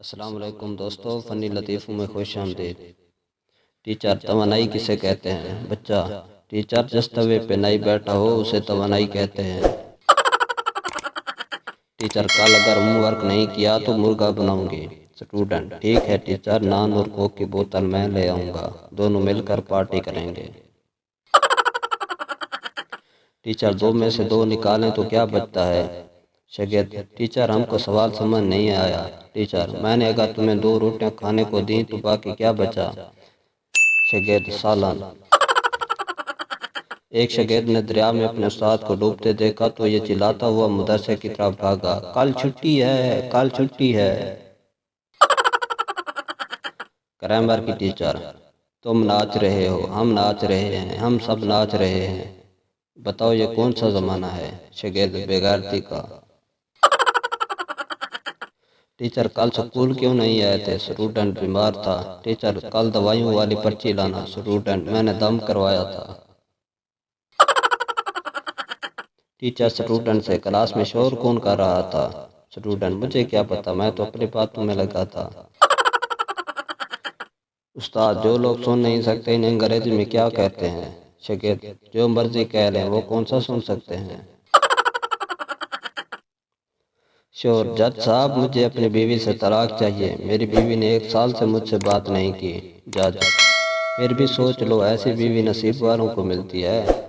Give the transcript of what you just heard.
अस्सलाम वालेकुम दोस्तों, फ़नी लतीफ़ों में खुश आमदीद। टीचर तवानाई किसे कहते हैं? बच्चा, टीचर जिस तवे पे नहीं बैठा हो उसे तवानाई कहते हैं। टीचर, कल अगर होमवर्क नहीं किया तो मुर्गा बनाऊंगी। स्टूडेंट, ठीक है टीचर, नान और कोक की बोतल मैं ले आऊँगा, दोनों मिलकर पार्टी करेंगे। टीचर, दो में से दो निकालें तो क्या बचता है? शागिर्द, टीचर हमको सवाल समझ नहीं आया। टीचर, मैंने अगर तुम्हें दो रोटियां खाने को दी तो बाकी क्या बचा? शागिर्द, सालन। एक शागिर्द ने दरिया में अपने उस्ताद को डूबते देखा तो ये चिल्लाता हुआ मदरसे की तरफ भागा, कल छुट्टी है, कल छुट्टी है। ग्रामर की टीचर, तुम नाच रहे हो, हम नाच रहे हैं, हम सब नाच रहे हैं, बताओ ये कौन सा जमाना है? शागिर्द, बेगैरती का। टीचर, कल स्कूल क्यों नहीं आए थे? स्टूडेंट, बीमार था। टीचर, कल दवाइयों वाली पर्ची लाना। स्टूडेंट, मैंने दम करवाया था। टीचर स्टूडेंट से, क्लास में शोर कौन कर रहा था? स्टूडेंट, मुझे क्या पता, मैं तो अपनी बातों में लगा था। उस्ताद, जो लोग सुन नहीं सकते इन्हें अंग्रेजी में क्या कहते हैं? शागिर्द, जो मर्जी कह लें, वो कौन सा सुन सकते हैं? शोर, जज साहब मुझे अपनी बीवी से तलाक चाहिए, मेरी बीवी ने 1 साल से मुझसे बात नहीं की। जज, फिर भी सोच लो, ऐसी बीवी नसीब वालों को मिलती है।